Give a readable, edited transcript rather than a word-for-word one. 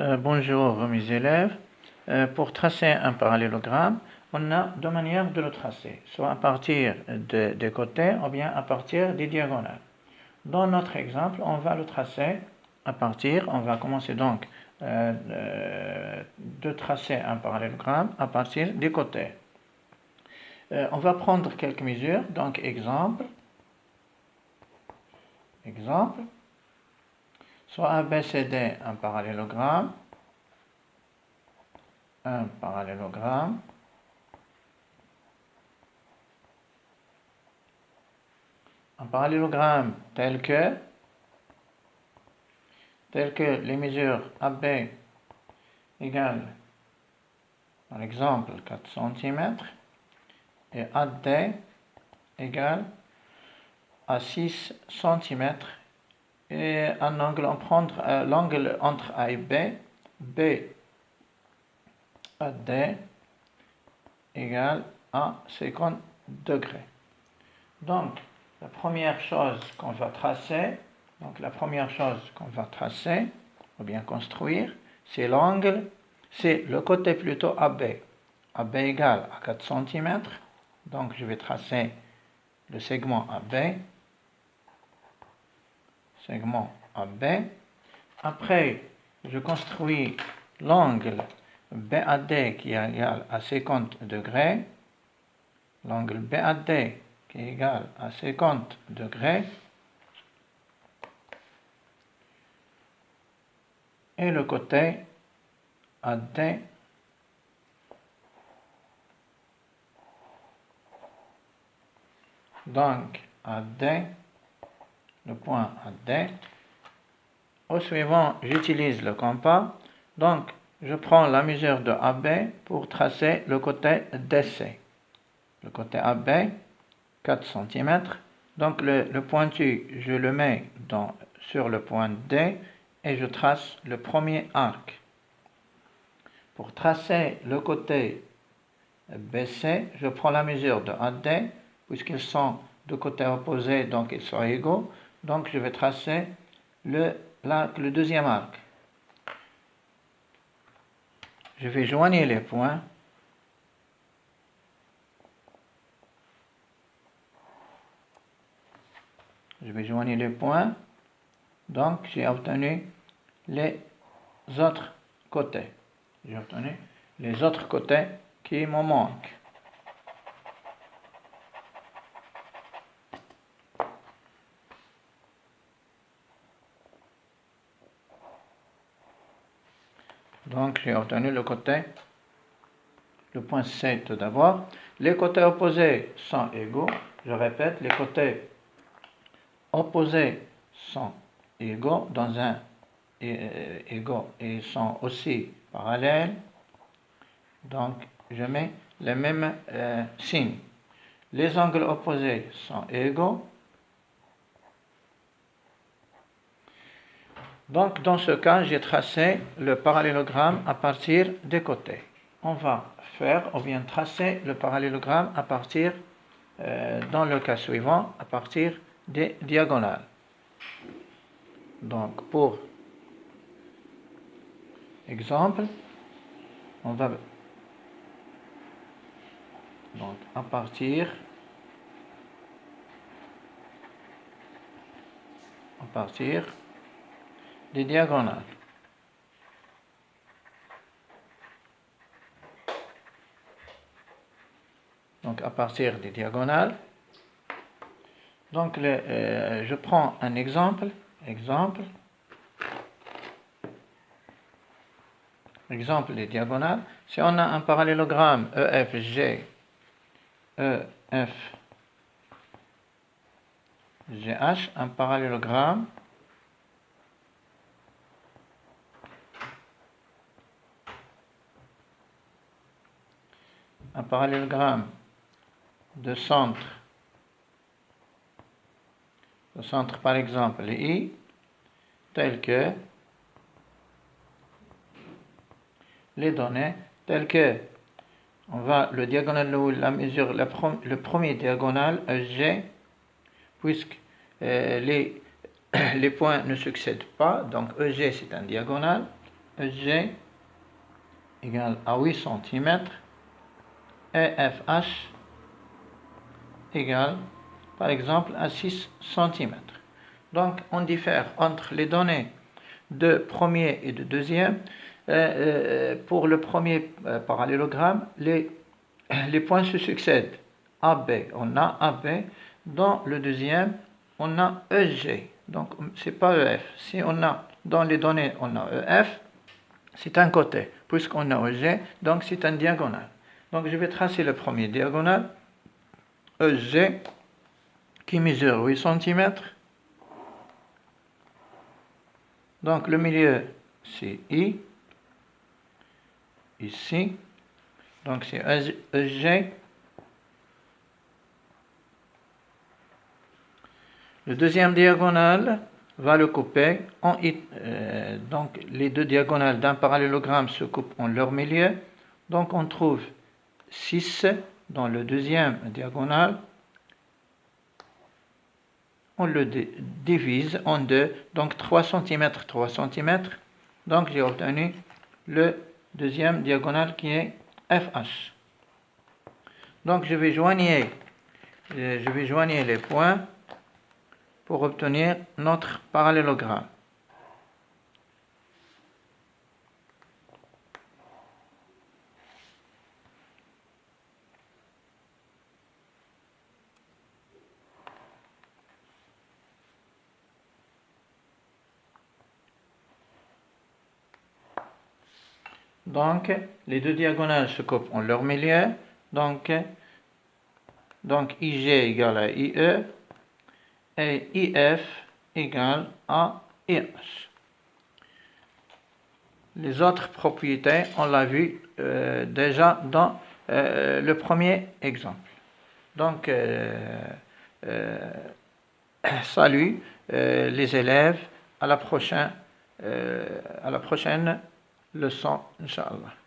Bonjour mes élèves. Pour tracer un parallélogramme, on a deux manières de le tracer, soit à partir des côtés ou bien à partir des diagonales. Dans notre exemple, on va le tracer on va commencer donc de tracer un parallélogramme à partir des côtés. On va prendre quelques mesures, donc exemple, soit ABCD un parallélogramme, un parallélogramme tel que les mesures AB égale par exemple 4 cm et AD égale à 6 cm et un angle, on prend l'angle entre A et B AD égale à 50 degrés. Donc, la première chose qu'on va tracer, ou bien construire, c'est l'angle, c'est le côté plutôt AB. AB égale à 4 cm, donc je vais tracer le segment AB. Après, je construis l'angle BAD qui est égal à 50 degrés. L'angle BAD qui est égal à 50 degrés. Et le côté AD donc AD, le point AD. Au suivant, j'utilise le compas. Donc, je prends la mesure de AB pour tracer le côté DC. Le côté AB, 4 cm. Donc, le pointu, je le mets sur le point D et je trace le premier arc. Pour tracer le côté BC, je prends la mesure de AD, puisqu'ils sont de côtés opposés, donc ils sont égaux. Donc, je vais tracer le deuxième arc. Je vais joindre les points. Donc, j'ai obtenu les autres côtés. Qui me manquent. Donc, j'ai obtenu le point C tout d'abord. Les côtés opposés sont égaux. Je répète, les côtés opposés sont égaux et sont aussi parallèles. Donc, je mets les mêmes signes. Les angles opposés sont égaux. Donc, dans ce cas, j'ai tracé le parallélogramme à partir des côtés. On va tracer le parallélogramme à partir, dans le cas suivant, à partir des diagonales. Donc, pour exemple, on va donc à partir des diagonales. Donc, à partir des diagonales. Donc, je prends un exemple des diagonales. Si on a un parallélogramme EFGH, un parallélogramme de centre par exemple I, tel que les données, telles que on va le diagonale la mesure, le premier diagonale EG, puisque les points ne succèdent pas, donc EG c'est un diagonale, EG égale à 8 cm et FH égale par exemple à 6 cm. Donc on diffère entre les données de premier et de deuxième. Pour le premier parallélogramme, les points se succèdent. AB, on a AB. Dans le deuxième, on a EG. Donc, ce n'est pas EF. Si on a, dans les données, on a EF, c'est un côté. Puisqu'on a EG, donc c'est un diagonale. Donc, je vais tracer le premier diagonale. EG, qui mesure 8 cm. Donc, le milieu, c'est I. Ici. Donc, c'est EG. Le deuxième diagonale va le couper en donc les deux diagonales d'un parallélogramme se coupent en leur milieu. Donc on trouve 6 dans le deuxième diagonale. On le divise en deux, donc 3 cm, 3 cm. Donc j'ai obtenu le deuxième diagonale qui est FH. Donc je vais joindre les points pour obtenir notre parallélogramme. Donc, les deux diagonales se coupent en leur milieu. Donc IG égale à IE et IF égale à IH. Les autres propriétés, on l'a vu déjà dans le premier exemple. Donc, salut les élèves, à la prochaine leçon, Inch'Allah.